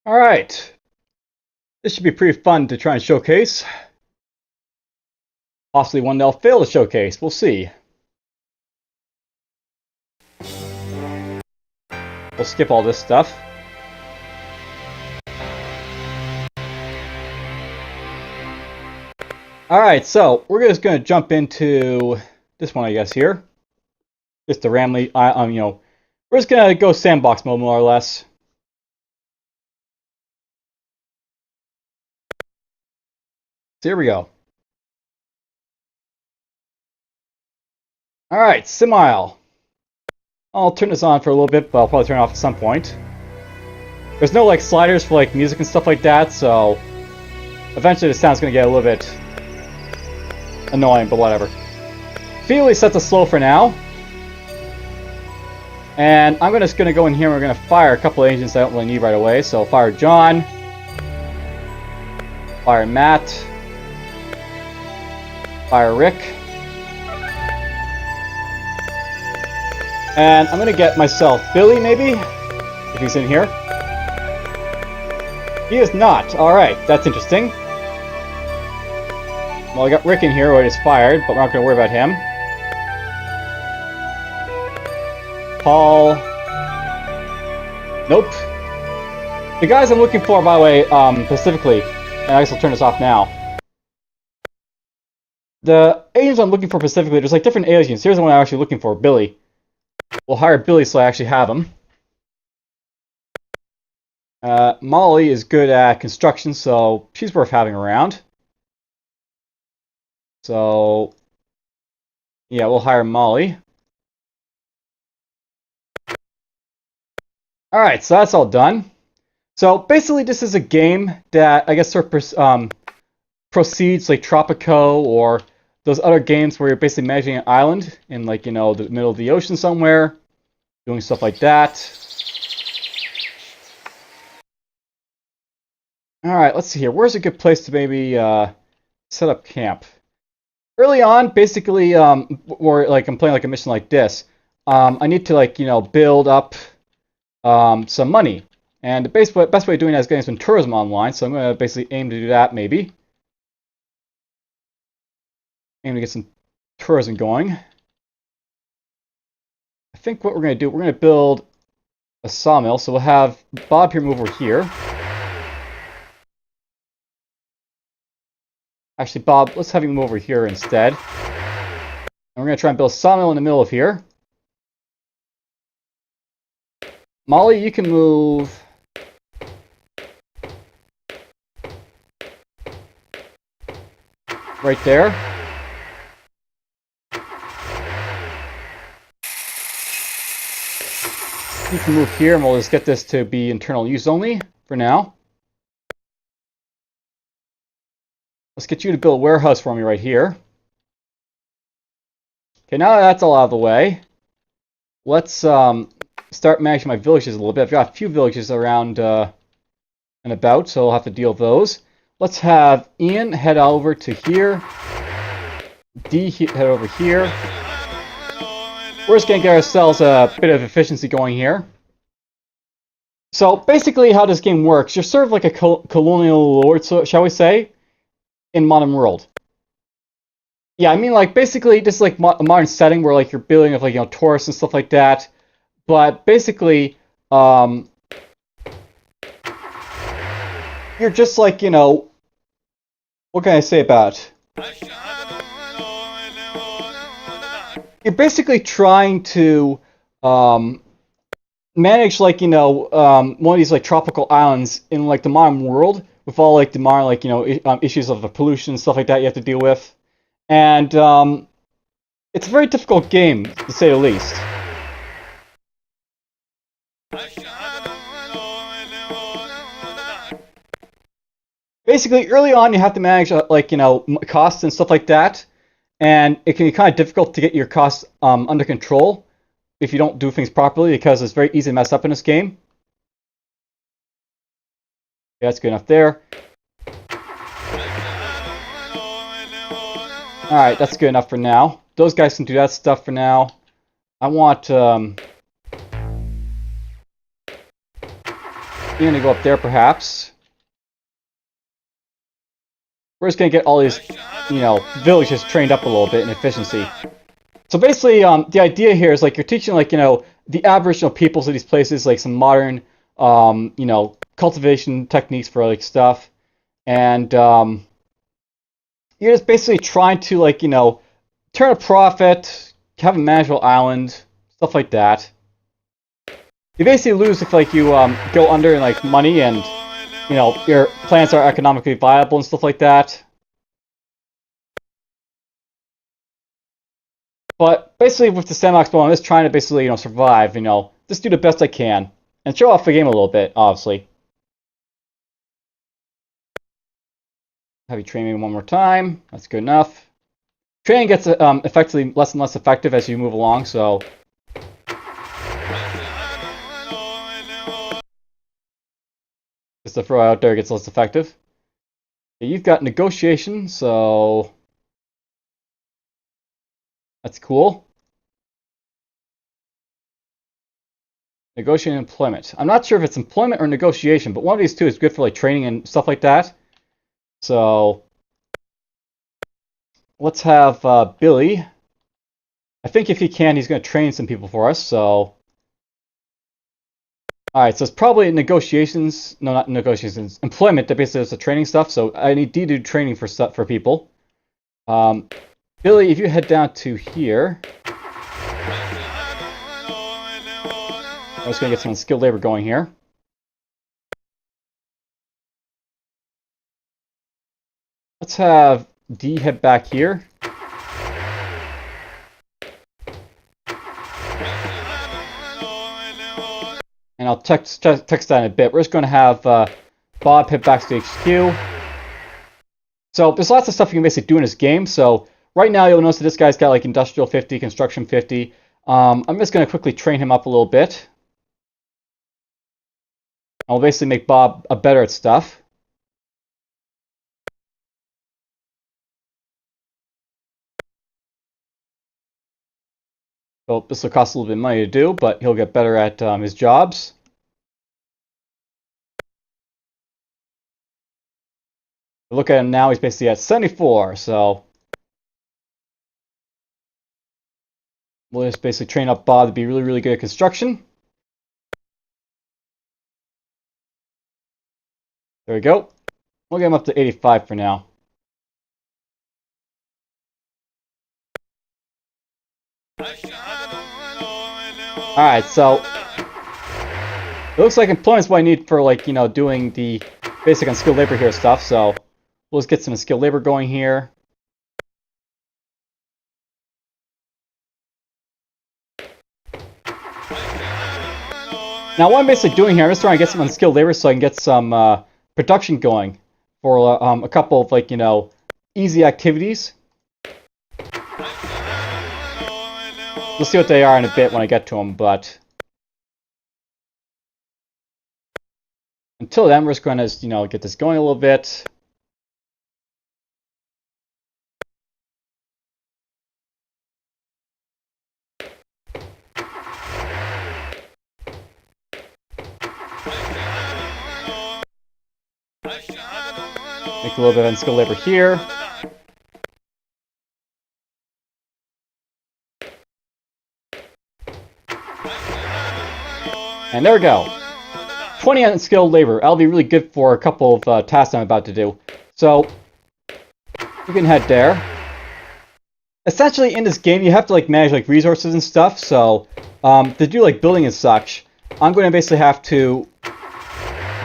Alright, this should be pretty fun to try and showcase. Possibly one they'll fail to showcase, we'll see. We'll skip all this stuff. Alright, so we're just going to jump into this one, I guess, here. Just the randomly, we're just going to go sandbox mode, more or less. So here we go. Alright, SimIsle. I'll turn this on for a little bit, but I'll probably turn it off at some point. There's no like sliders for like music and stuff like that, so eventually the sound's going to get a little bit annoying, but whatever. Feely set to slow for now. And I'm just going to go in here and we're going to fire a couple of agents I don't really need right away. So fire John. Fire Matt. Fire Rick. And I'm going to get myself Billy, maybe? If he's in here. He is not. Alright, that's interesting. Well, I got Rick in here who I just fired, but we're not going to worry about him. Paul. Nope. The guys I'm looking for, by the way, specifically, and I guess I'll turn this off now. The agents I'm looking for specifically, there's like different agents. Here's the one I'm actually looking for, Billy. We'll hire Billy so I actually have him. Molly is good at construction, so she's worth having around. So, yeah, we'll hire Molly. Alright, so that's all done. So, basically, this is a game that I guess sort of proceeds like Tropico or those other games where you're basically managing an island in, like, you know, the middle of the ocean somewhere, doing stuff like that. Alright, let's see here. Where's a good place to maybe set up camp? Early on, basically, or like I'm playing like a mission like this, I need to like, you know, build up some money. And the best way of doing that is getting some tourism online, so I'm going to basically aim to do that, maybe. Aim to get some tourism going. I think what we're going to do, we're going to build a sawmill, so we'll have Bob here move over here. Actually, Bob, let's have you move over here instead. And we're going to try and build a sawmill in the middle of here. Molly, you can move right there. You can move here, and we'll just get this to be internal use only for now. Let's get you to build a warehouse for me right here. Okay, now that that's all out of the way, let's start managing my villages a little bit. I've got a few villages around and about, so I'll have to deal with those. Let's have Ian head over to here. D head over here. We're just going to get ourselves a bit of efficiency going here. So basically how this game works, you're sort of like a colonial lord, so shall we say, in modern world. Yeah, I mean, like, basically, this is like a modern setting where, like, you're building with, like, you know, tourists and stuff like that. But basically, you're just like, you know, what can I say about it? You're basically trying to manage, like, you know, one of these, like, tropical islands in, like, the modern world with all, like, the modern, like, you know, issues of the pollution and stuff like that you have to deal with. And it's a very difficult game, to say the least. Basically, early on, you have to manage, like, you know, costs and stuff like that. And it can be kind of difficult to get your costs under control if you don't do things properly, because it's very easy to mess up in this game. Yeah, that's good enough there. Alright, that's good enough for now. Those guys can do that stuff for now. I want You're gonna go up there, perhaps. We're just gonna get all these, you know, villages trained up a little bit in efficiency. So basically, the idea here is like you're teaching, like, you know, the Aboriginal peoples of these places, like some modern, you know, cultivation techniques for like stuff, and you're just basically trying to, like, you know, turn a profit, have a manageable island, stuff like that. You basically lose if, like, you go under in, like, money and, you know, your plans are economically viable and stuff like that. But basically with the sandbox mode, I'm just trying to basically, you know, survive, you know, just do the best I can. And show off the game a little bit, obviously. Have you train me one more time. That's good enough. Training gets effectively less and less effective as you move along, so... Just to throw out there, it gets less effective. Okay, you've got negotiation, so... That's cool. Negotiating employment. I'm not sure if it's employment or negotiation, but one of these two is good for like training and stuff like that. So let's have Billy. I think if he can, he's going to train some people for us. So, all right. So it's probably negotiations. No, not negotiations. Employment. That basically is the training stuff. So I need to do training for stuff for people. Billy, if you head down to here. I'm just going to get some skilled labor going here. Let's have D head back here. And I'll text that in a bit. We're just going to have Bob head back to the HQ. So there's lots of stuff you can basically do in this game. So right now you'll notice that this guy's got like Industrial 50, Construction 50. I'm just going to quickly train him up a little bit. I'll basically make Bob better at stuff. So this will cost a little bit of money to do, but he'll get better at his jobs. Look at him now, he's basically at 74, so we'll just basically train up Bob to be really, really good at construction. There we go. We'll get him up to 85 for now. Alright, so it looks like employment's what I need for, like, you know, doing the basic unskilled labor here stuff, so we'll just get some skilled labor going here. Now what I'm basically doing here, I'm just trying to get some unskilled labor so I can get some production going for a couple of, like, you know, easy activities. We'll see what they are in a bit when I get to them, but until then, we're just going to, you know, get this going a little bit. Make a little bit of unskilled labor here. And there we go. 20 unskilled labor. That'll be really good for a couple of tasks I'm about to do. So, you can head there. Essentially, in this game, you have to like manage like resources and stuff. So, to do like building and such, I'm going to basically have to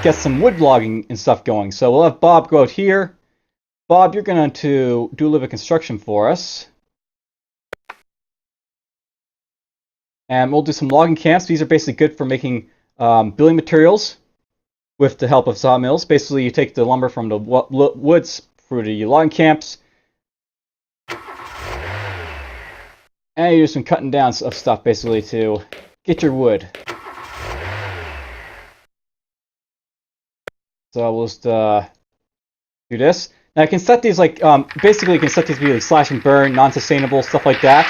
get some wood logging and stuff going. So we'll have Bob go out here. Bob, you're going to do a little bit of construction for us. And we'll do some logging camps. These are basically good for making building materials with the help of sawmills. Basically, you take the lumber from the woods through the logging camps. And you do some cutting down of stuff, basically, to get your wood. So we'll just do this. Now I can set these like, basically you can set these to be like slash and burn, non-sustainable, stuff like that.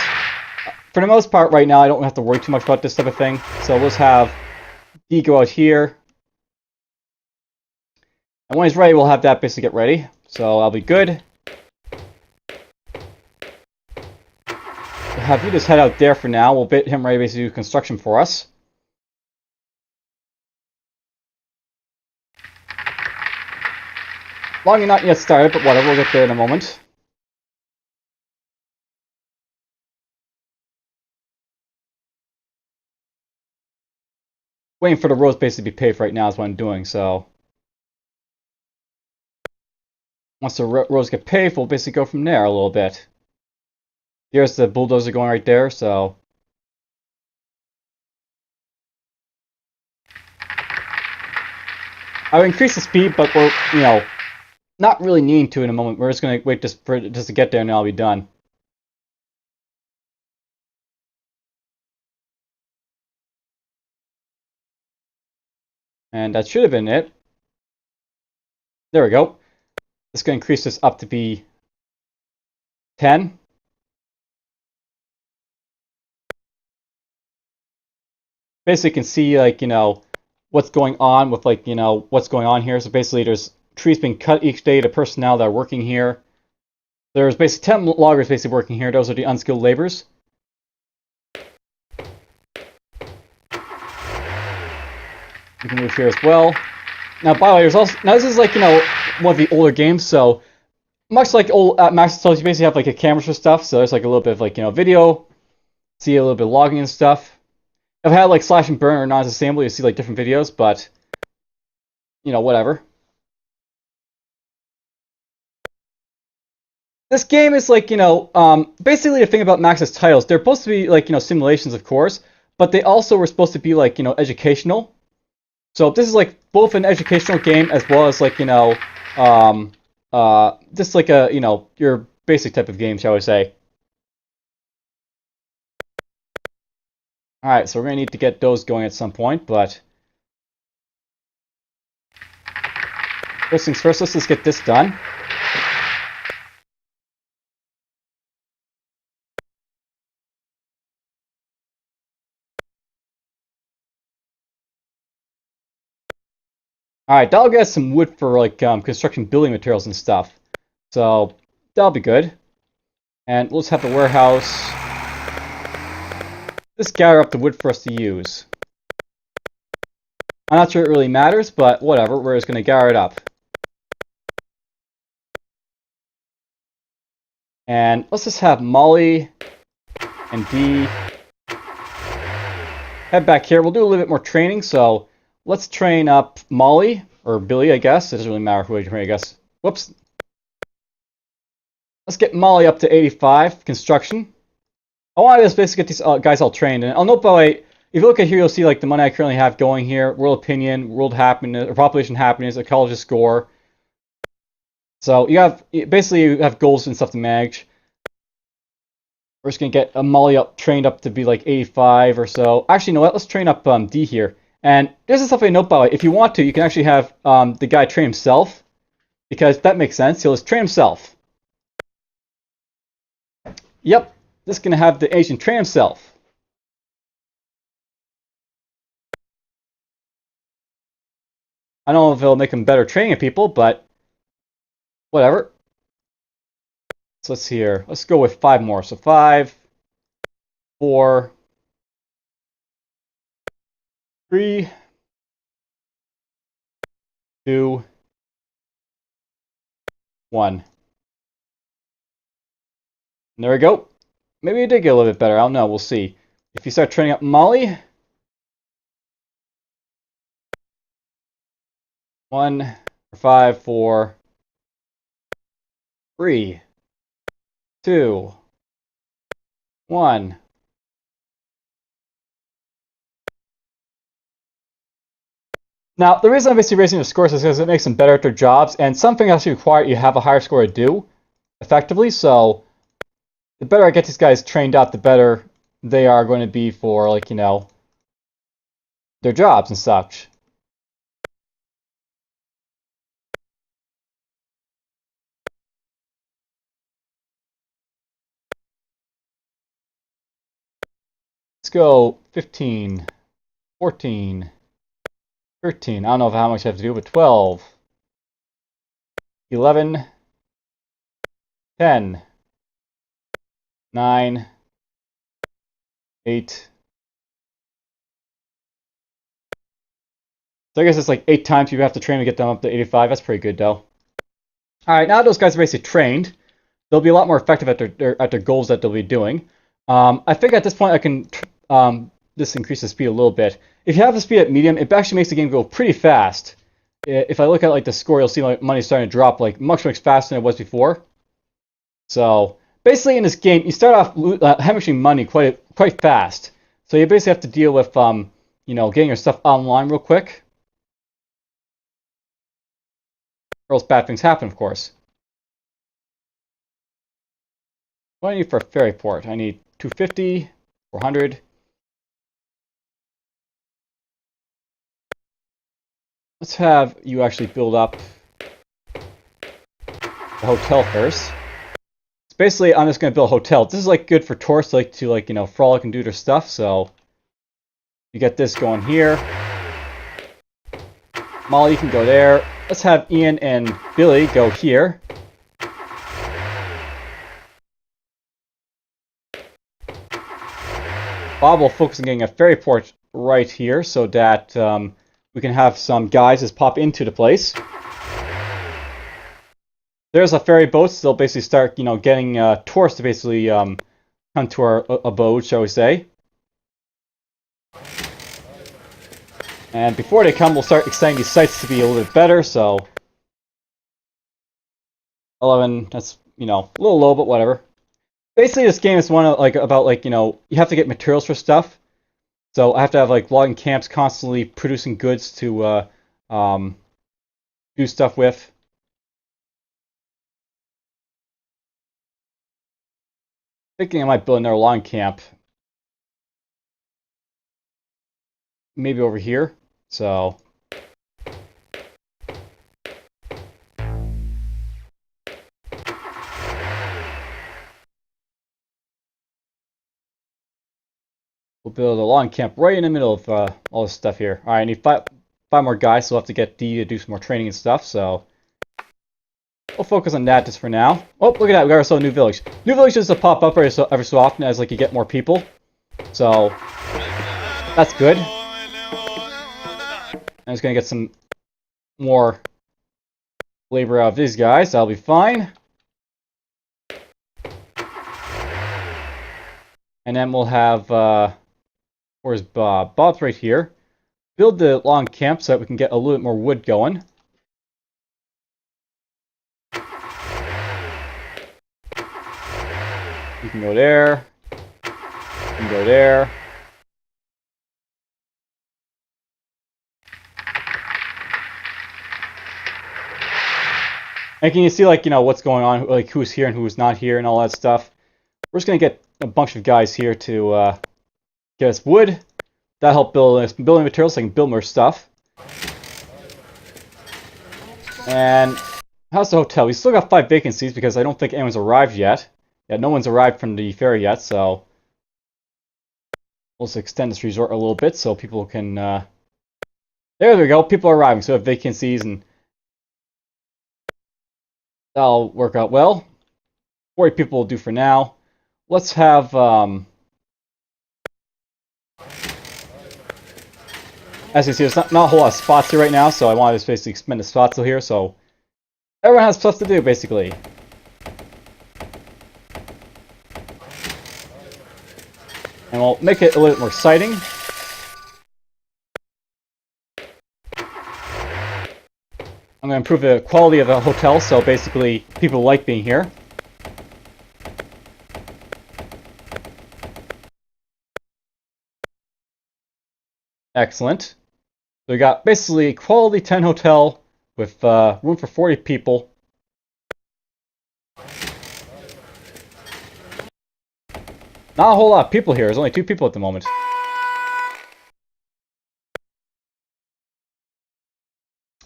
For the most part right now I don't have to worry too much about this type of thing. So we'll just have D go out here. And when he's ready, we'll have that basically get ready. So I'll be good. We'll have you just head out there for now. We'll get him ready to basically do construction for us. Long you're not yet started, but whatever, we'll get there in a moment. Waiting for the roads basically to be paved right now is what I'm doing, so... Once the roads get paved, we'll basically go from there a little bit. Here's the bulldozer going right there, so... I would increase the speed, but we're, not really needing to in a moment. We're just going to wait just to get there and I'll be done. And that should have been it. There we go. Just going to increase this up to be 10. Basically, you can see, what's going on with, what's going on here. So basically, there's trees being cut each day to personnel that are working here. There's basically 10 loggers basically working here. Those are the unskilled laborers. You can move here as well. Now, by the way, there's also... Now, this is, one of the older games, so... Much like old Maxis, you basically have, a camera for stuff, so there's, a little bit of, video. See a little bit of logging and stuff. I've had, slash and burn or non-disassemble, you see, different videos, but... whatever. This game is, basically the thing about Maxis titles. They're supposed to be, simulations, of course, but they also were supposed to be, educational. So this is both an educational game as well as just your basic type of game, shall we say. Alright, so we're going to need to get those going at some point, but... First things first, let's just get this done. Alright, that'll get us some wood for, construction building materials and stuff. So, that'll be good. And let's have the warehouse. Just gather up the wood for us to use. I'm not sure it really matters, but whatever, we're just going to gather it up. And let's just have Molly and Dee head back here. We'll do a little bit more training, so... Let's train up Molly, or Billy, I guess. It doesn't really matter who I train, I guess. Whoops. Let's get Molly up to 85, construction. I want to just basically get these guys all trained. And I'll note, by the way, if you look at here, you'll see the money I currently have going here. World opinion, world happiness, or population happiness, ecology score. So you have goals and stuff to manage. We're just going to get Molly trained up to be 85 or so. Actually, you know what? Let's train up D here. And this is something to note, by the way. If you want to, you can actually have the guy train himself. Because that makes sense. He'll just train himself. Yep. This is going to have the agent train himself. I don't know if it'll make him better training people, but whatever. So let's see here. Let's go with 5 more. So 5, 4... 3, 2, 1. And there we go. Maybe it did get a little bit better. I don't know. We'll see. If you start training up Molly. 1, 5, 4, 3, 2, 1. Now, the reason I'm basically raising their scores is because it makes them better at their jobs, and some things actually require you have a higher score to do effectively, so the better I get these guys trained up, the better they are going to be for, their jobs and such. Let's go 15, 14, 13. I don't know how much I have to do, but 12, 11, 10, 9, 8. So I guess it's like 8 times you have to train to get them up to 85. That's pretty good, though. Alright, now those guys are basically trained, they'll be a lot more effective at their goals that they'll be doing. I think at this point I can just increase the speed a little bit. If you have the speed at medium, it actually makes the game go pretty fast. If I look at like the score, you'll see like money's starting to drop like much faster than it was before. So basically, in this game, you start off hemorrhaging money quite fast. So you basically have to deal with you know, getting your stuff online real quick, or else bad things happen, of course. What do I need for a ferry port? I need 250, 400. Let's have you actually build up the hotel first. So basically, I'm just going to build a hotel. This is like good for tourists like to you know, frolic and do their stuff. So you get this going here. Molly, you can go there. Let's have Ian and Billy go here. Bob will focus on getting a ferry port right here so that we can have some guys just pop into the place. There's a ferry boat, so they'll basically start, you know, getting tourists to basically come to our abode, shall we say. And before they come, we'll start extending these sites to be a little bit better, so 11, that's, you know, a little low, but whatever. Basically, this game is one of, about, you know, you have to get materials for stuff. So I have to have, like, logging camps constantly producing goods to do stuff with. Thinking I might build another logging camp. Maybe over here. So we'll build a logging camp right in the middle of all this stuff here. Alright, I need five more guys, so we'll have to get D to do some more training and stuff, so we'll focus on that just for now. Oh, look at that, we got ourselves a new village. New villages will pop up every so often as like you get more people. So that's good. I'm just gonna get some more labor out of these guys, that'll be fine. And then we'll have where's Bob? Bob's right here. Build the long camp so that we can get a little bit more wood going. You can go there. You can go there. And can you see, like, you know, what's going on, like who's here and who's not here and all that stuff. We're just gonna get a bunch of guys here to get us wood. That'll help build building materials so I can build more stuff. And how's the hotel? We still got 5 vacancies because I don't think anyone's arrived yet. Yeah, no one's arrived from the ferry yet, so we'll just extend this resort a little bit so people can. There we go. People are arriving, so we have vacancies, and that'll work out well. 40 people will do for now. Let's have as you see, there's not a whole lot of spots here right now, so I want to just basically expend the spots here, so everyone has stuff to do, basically. And we'll make it a little bit more exciting. I'm going to improve the quality of the hotel, so basically people like being here. Excellent. So we got basically a quality 10 hotel with room for 40 people. Not a whole lot of people here. There's only 2 people at the moment.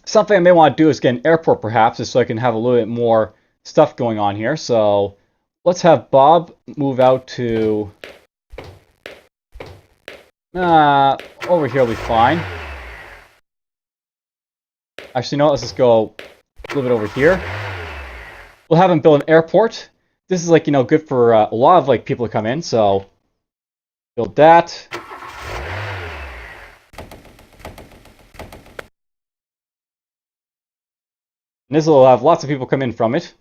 Something I may want to do is get an airport, perhaps, just so I can have a little bit more stuff going on here. So let's have Bob move out to over here will be fine. Actually, no, let's just go a little bit over here. We'll have them build an airport. This is like, you know, good for a lot of like people to come in, so build that. And this will have lots of people come in from it.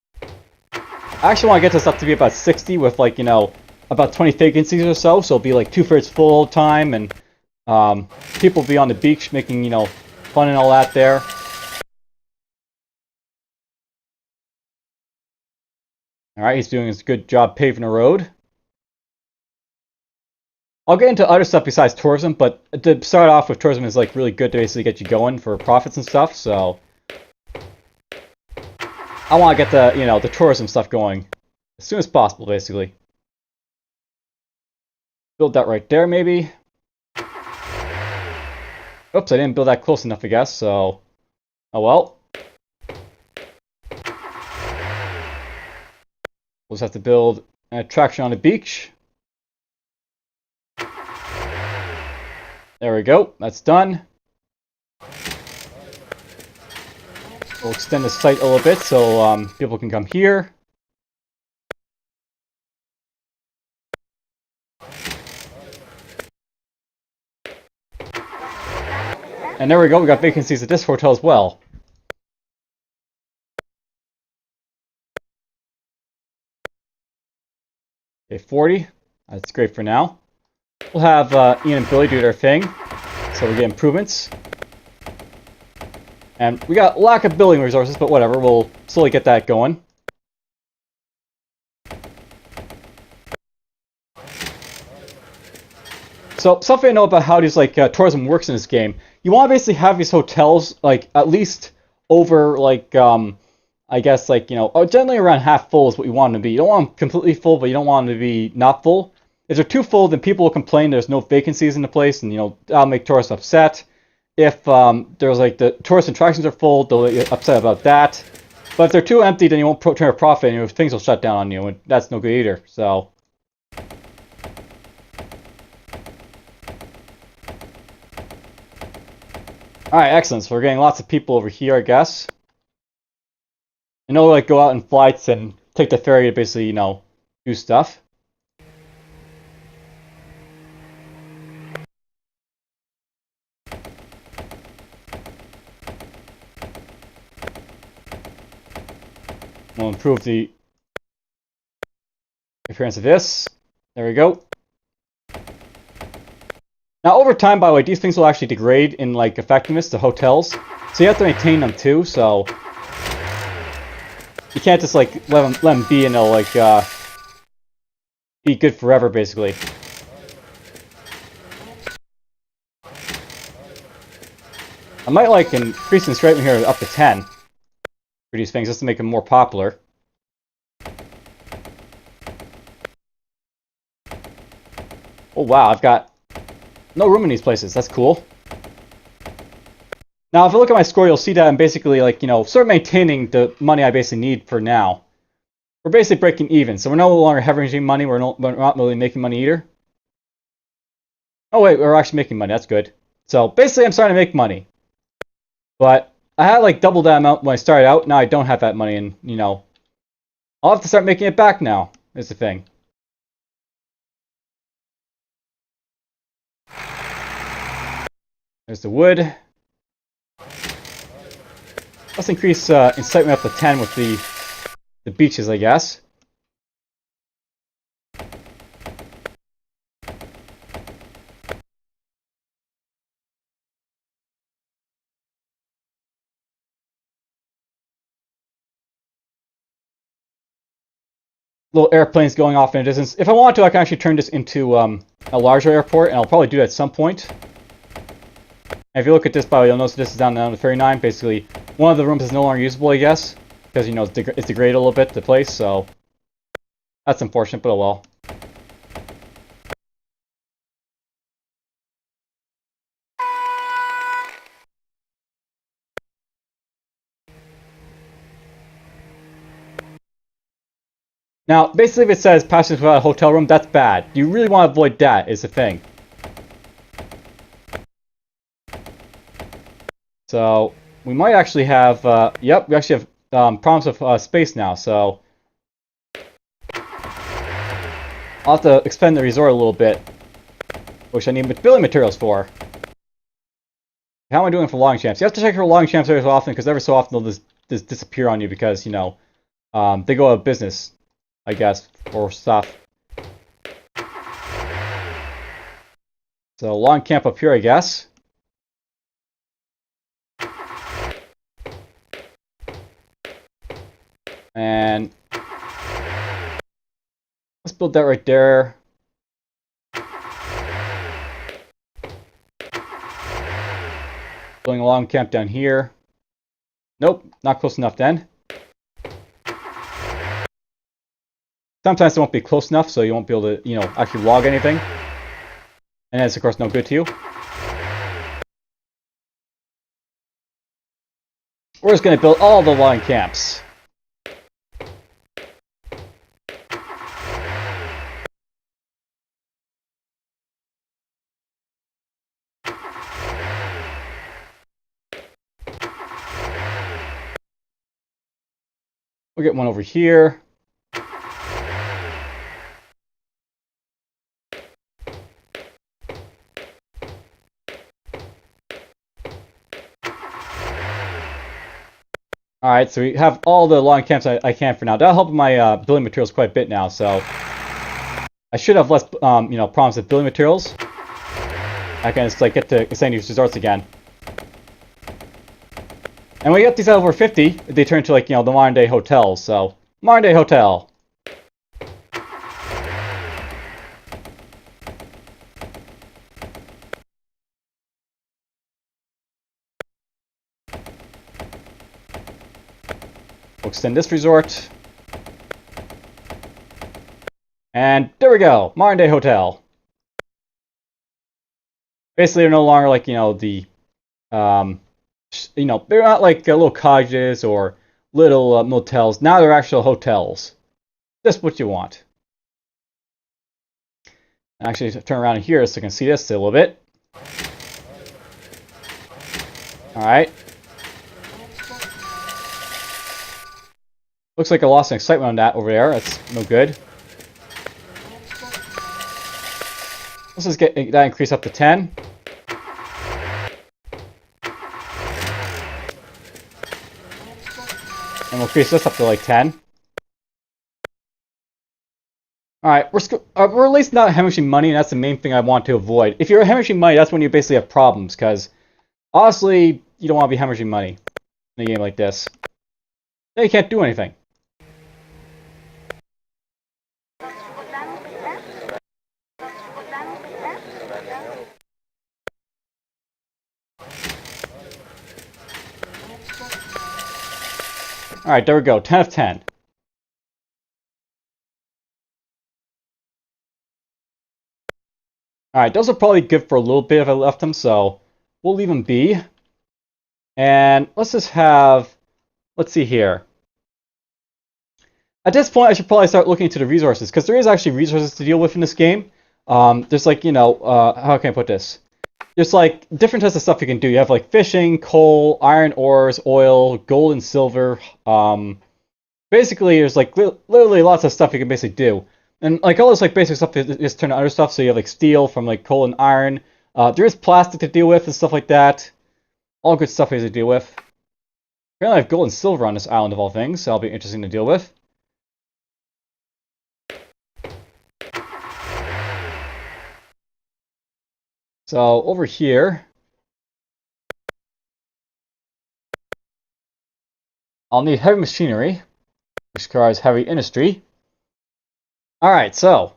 I actually want to get this up to be about 60 with like, you know, about 20 vacancies or so. So it'll be like 2/3 full all the time, and people will be on the beach making, you know, fun and all that there. Alright, he's doing a good job paving the road. I'll get into other stuff besides tourism, but to start off with, tourism is like really good to basically get you going for profits and stuff, so I want to get the, you know, the tourism stuff going as soon as possible, basically. Build that right there, maybe. Oops, I didn't build that close enough, I guess, so oh well. We'll just have to build an attraction on the beach. There we go, that's done. We'll extend the site a little bit so people can come here. And there we go, we got vacancies at this hotel as well. Okay, 40. That's great for now. We'll have Ian and Billy do their thing, so we get improvements. And we got lack of building resources, but whatever, we'll slowly get that going. So, something to know about how these like tourism works in this game. You want to basically have these hotels like at least over like I guess like, you know, generally around half full is what you want them to be. You don't want them completely full, but you don't want them to be not full. If they're too full, then people will complain there's no vacancies in the place, and you know that'll make tourists upset. If there's like the tourist attractions are full, they'll get upset about that. But if they're too empty, then you won't turn a profit, and things will shut down on you, and that's no good either. So. Alright, excellent. So we're getting lots of people over here, I guess. And they'll like go out in flights and take the ferry to basically, you know, do stuff. We'll improve the appearance of this. There we go. Now, over time, by the way, these things will actually degrade in like effectiveness, the hotels. So you have to maintain them too. So you can't just like let them be and they'll like be good forever, basically. I might like increase the straight here up to 10 for these things just to make them more popular. Oh wow, I've got no room in these places. That's cool. Now, if you look at my score, you'll see that I'm basically like, you know, sort of maintaining the money I basically need for now. We're basically breaking even, so we're no longer hemorrhaging money. We're not really making money either. Oh wait, we're actually making money. That's good. So basically, I'm starting to make money. But I had like double that amount when I started out. Now I don't have that money, and you know, I'll have to start making it back now. Is the thing. There's the wood. Let's increase incitement up to 10 with the beaches, I guess. Little airplanes going off in the distance. If I want to, I can actually turn this into a larger airport, and I'll probably do that at some point. And if you look at this, by the way, you'll notice this is down to Ferry 9. Basically, one of the rooms is no longer usable, I guess, because, you know, it's degraded a little bit, the place, so that's unfortunate, but oh well. Now, basically, if it says passengers without a hotel room, that's bad. You really want to avoid that, is the thing. So, we might actually have, yep, we actually have promise of space now, so I'll have to expand the resort a little bit, which I need building materials for. How am I doing for logging champs? You have to check for logging champs every so often, because every so often they'll just disappear on you because, you know, they go out of business, I guess, or stuff. So, long camp up here, I guess. And let's build that right there. Building a long camp down here. Nope, not close enough then. Sometimes it won't be close enough, so you won't be able to, you know, actually log anything. And that's, of course, no good to you. We're just going to build all the logging camps. We'll get one over here. Alright, so we have all the logging camps I can for now. That'll help my building materials quite a bit now, so I should have less, you know, problems with building materials. I can just, like, get to expand these resorts again. And when we get these at over 50, they turn into, like, you know, the modern day hotels, so modern day hotel. We'll extend this resort. And there we go, modern day hotel. Basically, they're no longer like, you know, the, you know, they're not like little cottages or little motels. Now they're actual hotels. That's what you want. Actually, turn around here so you can see this a little bit. Alright. Looks like I lost some excitement on that over there. That's no good. Let's just get that increase up to 10. And we'll increase this up to like 10. Alright, we're at least not hemorrhaging money, and that's the main thing I want to avoid. If you're hemorrhaging money, that's when you basically have problems, because honestly, you don't want to be hemorrhaging money in a game like this. Then you can't do anything. Alright, there we go. 10 of 10. Alright, those are probably good for a little bit if I left them, so we'll leave them be. And let's just have... Let's see here. At this point, I should probably start looking into the resources, because there is actually resources to deal with in this game. There's like, you know, how can I put this? There's like different types of stuff you can do. You have like fishing, coal, iron ores, oil, gold and silver. Basically, there's like literally lots of stuff you can basically do. And like all this like basic stuff is turned to other stuff. So you have like steel from like coal and iron. There is plastic to deal with and stuff like that. All good stuff to deal with. Apparently I have gold and silver on this island of all things, so that'll be interesting to deal with. So over here, I'll need heavy machinery, which requires heavy industry. Alright, so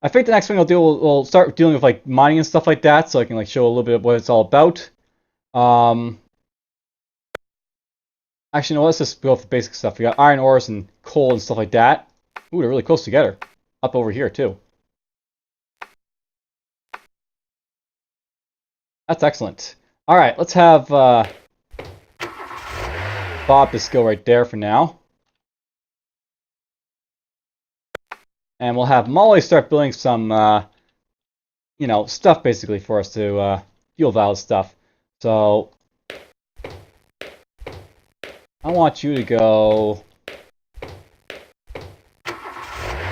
I think the next thing I'll do, we'll start dealing with like mining and stuff like that, so I can like show a little bit of what it's all about. Actually, no, let's just go with the basic stuff. We got iron ores and coal and stuff like that. Ooh, they're really close together. Up over here too. That's excellent. Alright, let's have Bob just go right there for now. And we'll have Molly start building some, you know, stuff basically for us to deal with all this stuff. So, I want you to go...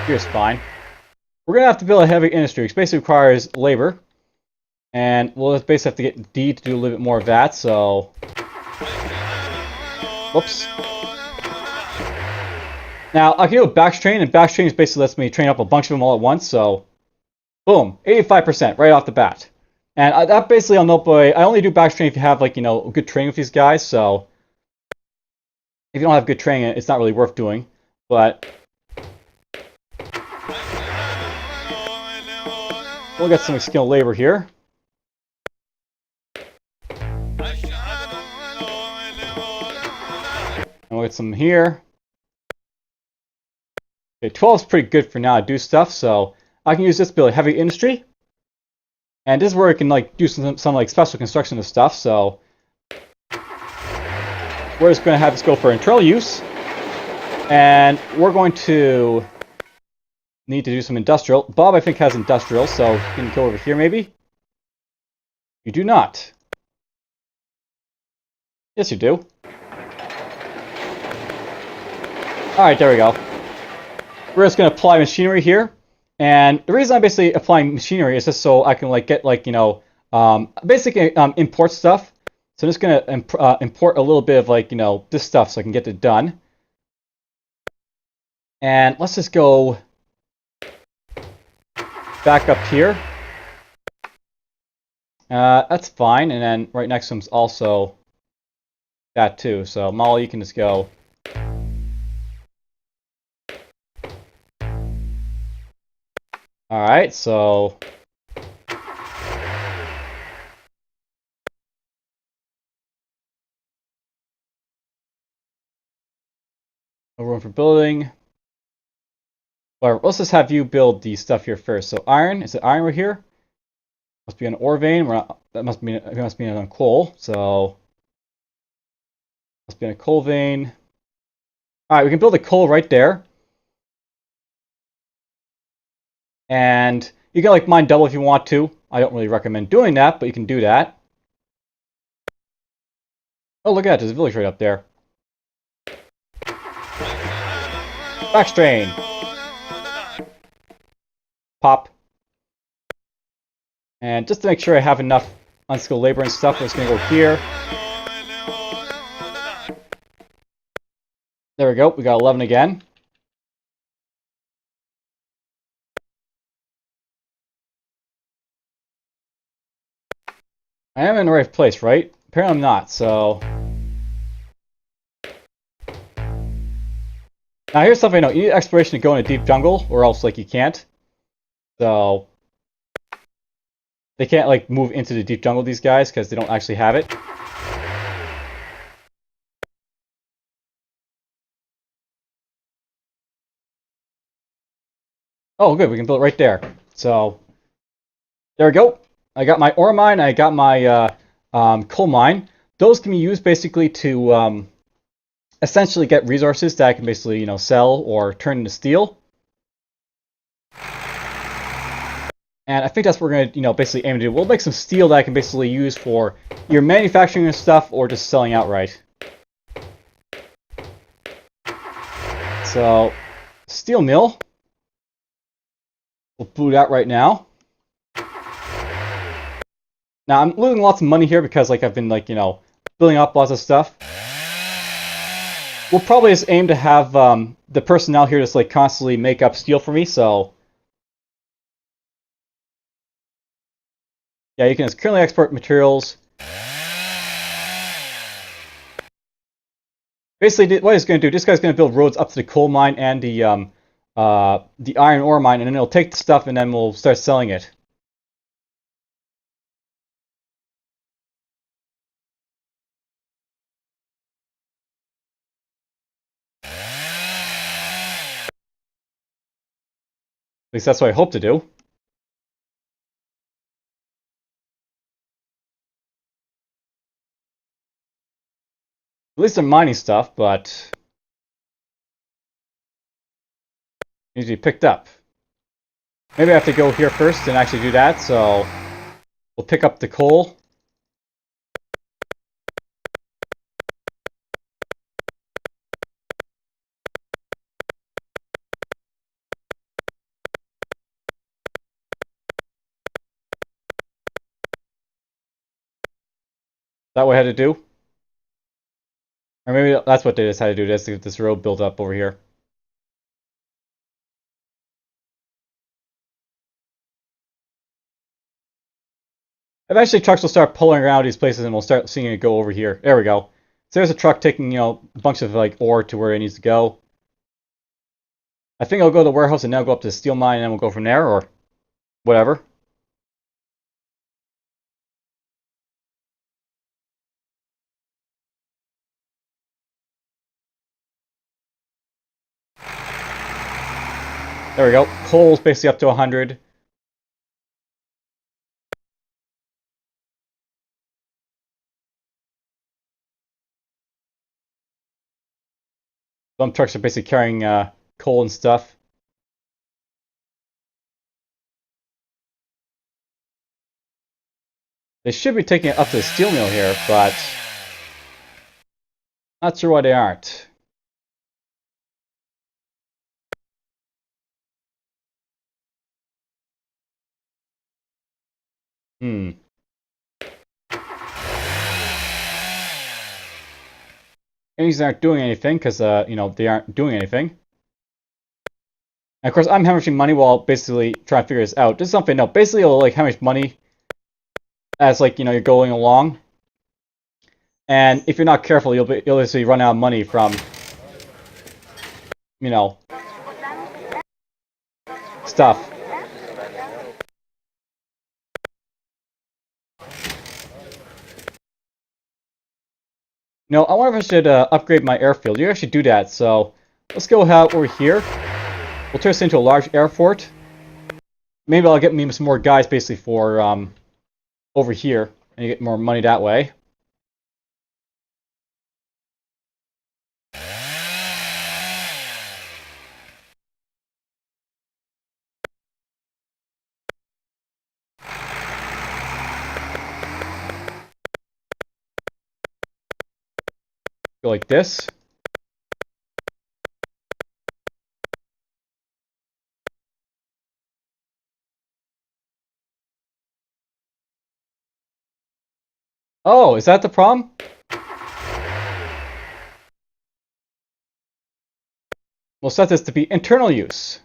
Here's fine. We're going to have to build a heavy industry, which basically requires labor. And we'll just basically have to get D to do a little bit more of that, so... Whoops. Now, I can do a batch train, and batch train basically lets me train up a bunch of them all at once, so... Boom, 85% right off the bat. And that basically I'll know by... I only do batch train if you have, like, you know, good training with these guys, so... If you don't have good training, it's not really worth doing. But... We'll get some skilled labor here. And we'll get some here. Okay, 12 is pretty good for now to do stuff, so I can use this to build a heavy industry. And this is where I can like do some like special construction of stuff, so we're just going to have this go for internal use. And we're going to need to do some industrial. Bob, I think, has industrial, so you can go over here maybe. You do not. Yes, you do. Alright, there we go. We're just going to apply machinery here. And the reason I'm basically applying machinery is just so I can like get like, you know, basically import stuff. So I'm just going to import a little bit of like, you know, this stuff so I can get it done. And let's just go back up here. That's fine. And then right next to him is also that too. So Molly, you can just go. Alright, so no room for building. Or let's just have you build the stuff here first. So iron, is it iron right here? Must be an ore vein. That must be on coal. So must be in a coal vein. Alright, we can build a coal right there. And you can like mine double if you want to. I don't really recommend doing that, but you can do that. Oh, look at that, there's a village right up there. Backstrain. Pop. And just to make sure I have enough unskilled labor and stuff, we're just going to go here. There we go, we got 11 again. I am in the right place, right? Apparently I'm not, so... Now here's something I know. You need exploration to go in a deep jungle, or else like you can't. So... They can't like move into the deep jungle, these guys, because they don't actually have it. Oh good, we can build it right there. So... There we go. I got my ore mine, I got my coal mine. Those can be used basically to essentially get resources that I can basically, you know, sell or turn into steel. And I think that's what we're going to, you know, basically aim to do. We'll make some steel that I can basically use for either manufacturing and stuff or just selling outright. So, steel mill. We'll boot out right now. Now, I'm losing lots of money here because, like, I've been, like, you know, building up lots of stuff. We'll probably just aim to have the personnel here just, like, constantly make up steel for me, so... Yeah, you can just currently export materials. Basically, what he's going to do, this guy's going to build roads up to the coal mine and the iron ore mine, and then he'll take the stuff and then we'll start selling it. At least that's what I hope to do. At least I'm mining stuff, but needs to be picked up. Maybe I have to go here first and actually do that, so we'll pick up the coal. That what I had to do? Or maybe that's what they just had to do, just to get this road built up over here. Eventually trucks will start pulling around these places and we'll start seeing it go over here. There we go. So there's a truck taking, a bunch of like ore to where it needs to go. I think I'll go to the warehouse and now go up to the steel mine and then we'll go from there, or whatever. There we go. Coal's basically up to 100. Dump trucks are basically carrying coal and stuff. They should be taking it up to the steel mill here, but not sure why they aren't. These aren't doing anything because, they aren't doing anything. And of course, I'm hemorrhaging money while basically trying to figure this out. This is something, no, basically it'll like hemorrhage money as like, you're going along. And if you're not careful, you'll basically run out of money from, stuff. I wonder if I should upgrade my airfield. You can actually do that, so let's go over here. We'll turn this into a large airport. Maybe I'll get me some more guys basically for over here, and you get more money that way. Go like this. Oh, is that the problem? We'll set this to be internal use.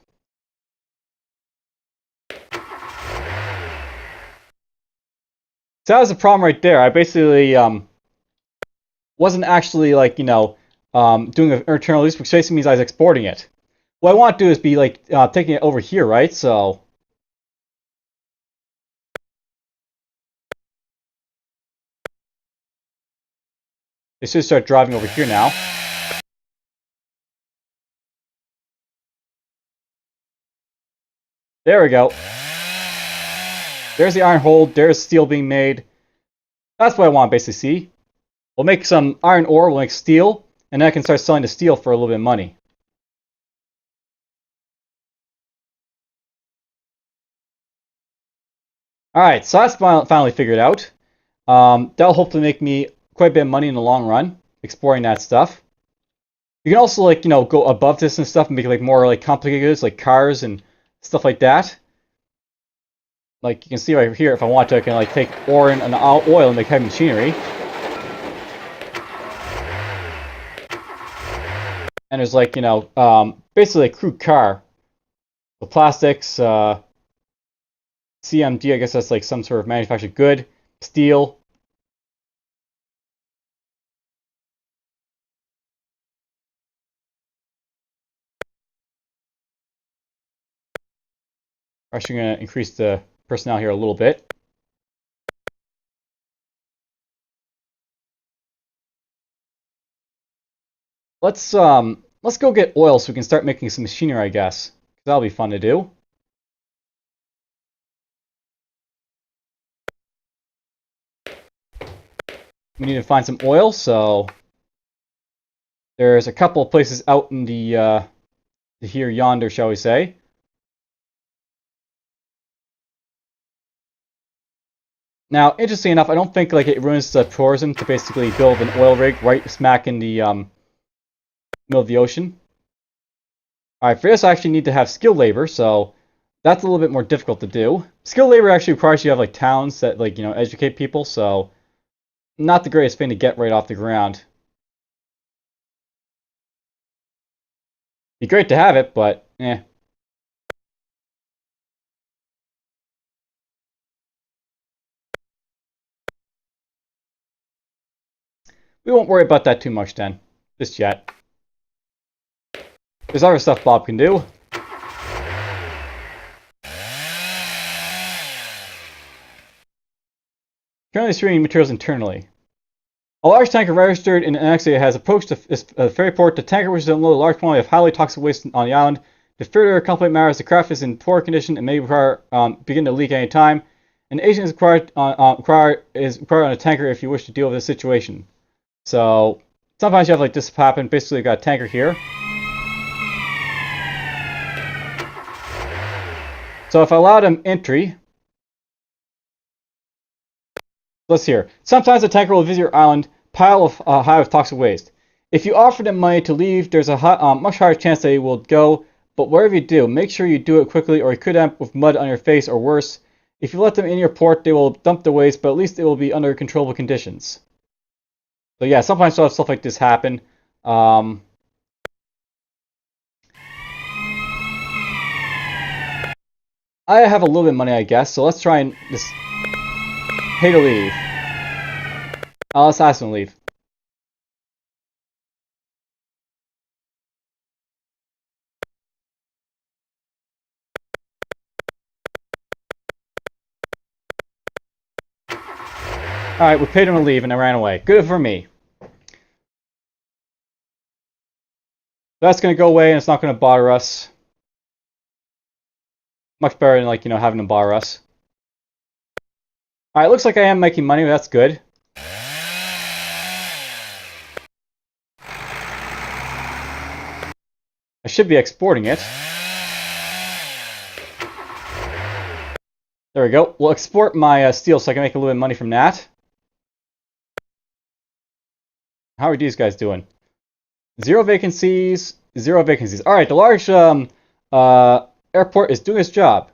So that was the problem right there. I basically wasn't actually like, doing an internal use, which basically means I was exporting it. What I want to do is be like taking it over here, right? So they should start driving over here now. There we go. There's the iron hold. There's steel being made. That's what I want to basically see. We'll make some iron ore, we'll make steel, and then I can start selling the steel for a little bit of money. Alright, so that's finally figured out. That'll hopefully make me quite a bit of money in the long run, exploring that stuff. You can also, like, go above this and stuff and make it, like, more, like, complicated goods, like cars and stuff like that. Like, you can see right here, if I want to, I can, like, take ore and oil and make heavy machinery. And there's, like, basically a crude car. The plastics, CMD, I guess that's like some sort of manufactured good, steel. Actually going to increase the personnel here a little bit. Let's go get oil so we can start making some machinery, I guess. That'll be fun to do. We need to find some oil, so there's a couple of places out in the here yonder, shall we say. Now, interesting enough, I don't think like it ruins the tourism to basically build an oil rig right smack in the middle of the ocean. Alright, for this I actually need to have skilled labor, so that's a little bit more difficult to do. Skilled labor actually requires you to have like towns that like, educate people, so not the greatest thing to get right off the ground. Be great to have it, but eh. We won't worry about that too much then, just yet. There's other stuff Bob can do. Currently streaming materials internally. A large tanker registered in Annexia has approached the ferry port. The tanker wishes to unload a large quantity of highly toxic waste on the island. To further complicate matters, the craft is in poor condition and may begin to leak any time. An agent is required on a tanker if you wish to deal with this situation. So sometimes you have like this happen. Basically, you got a tanker here. So if I allow them entry, let's hear. Sometimes a tanker will visit your island pile of high with toxic waste. If you offer them money to leave, there's a much higher chance they will go. But whatever you do, make sure you do it quickly, or you could end up with mud on your face, or worse. If you let them in your port, they will dump the waste, but at least it will be under controllable conditions. So yeah, sometimes you'll have stuff like this happen. I have a little bit of money, I guess, so let's try and just pay to leave. Let's ask them to leave. Alright, we paid him to leave and they ran away. Good for me. That's going to go away and it's not going to bother us. Much better than, like, you know, having them bother us. Alright, looks like I am making money. That's good. I should be exporting it. There we go. We'll export my steel so I can make a little bit of money from that. How are these guys doing? 0 vacancies, 0 vacancies. Alright, the large airport is doing its job.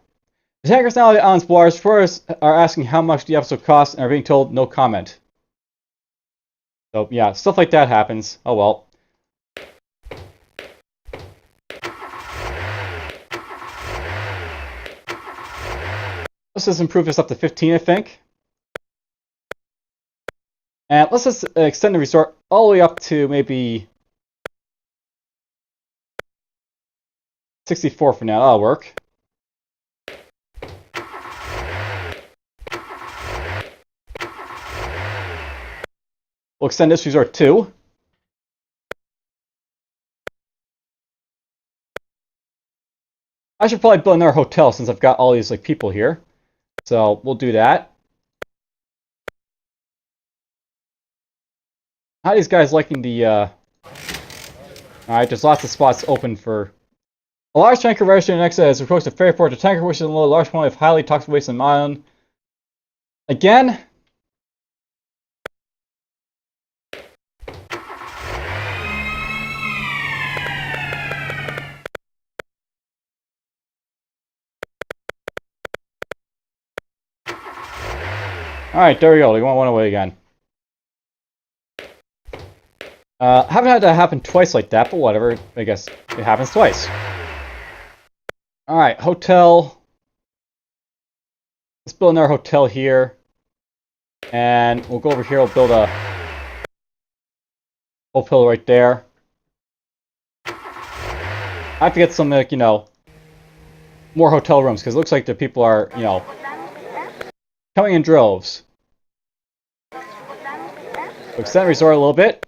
The tankers now on the island's waters. Explorers are asking how much the episode costs and are being told no comment. So yeah, stuff like that happens. Oh well. Let's just improve this up to 15, I think. And let's just extend the resort all the way up to maybe 64 for now. That'll work. We'll extend this resort too. I should probably build another hotel since I've got all these like people here. So we'll do that. How are these guys liking the Alright, there's lots of spots open for... A large tanker registered in Nexa has approached the ferry port. The tanker wishes to unload a large quantity of highly toxic waste on the island. Again? Alright, there we go. They went one away again. Haven't had that happen twice like that, but whatever. I guess it happens twice. Alright, hotel. Let's build another hotel here. And we'll go over here, we'll build a hotel right there. I have to get some, like, you know, more hotel rooms, because it looks like the people are, you know, coming in droves. We'll extend the resort a little bit.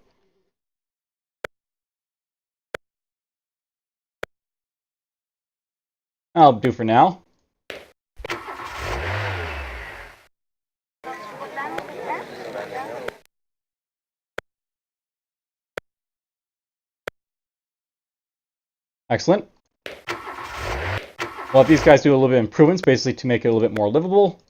That'll do for now. Excellent. Well, if these guys do a little bit of improvements, basically to make it a little bit more livable.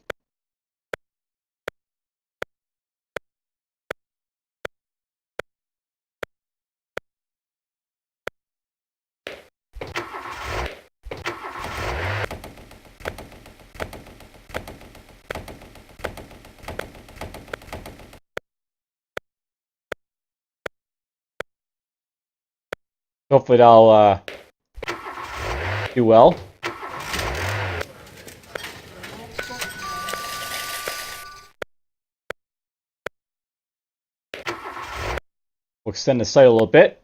Hopefully that'll do well. We'll extend the site a little bit.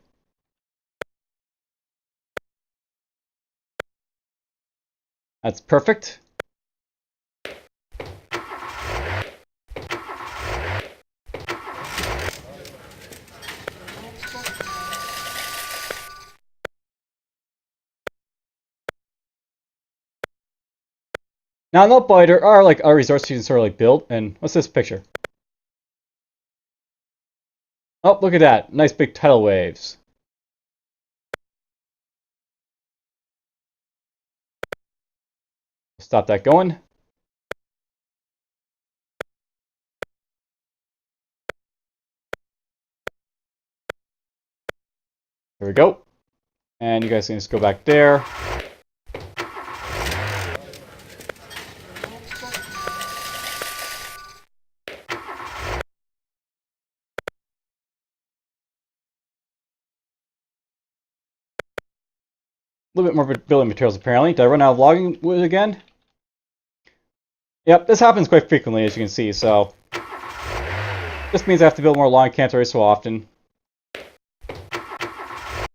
That's perfect. Now, note by there are like other resources you can sort of like build. And what's this picture? Oh, look at that! Nice big tidal waves. Stop that going. There we go. And you guys can just go back there. A little bit more building materials apparently. Did I run out of logging wood again? Yep, this happens quite frequently as you can see, so this means I have to build more log camps every so often.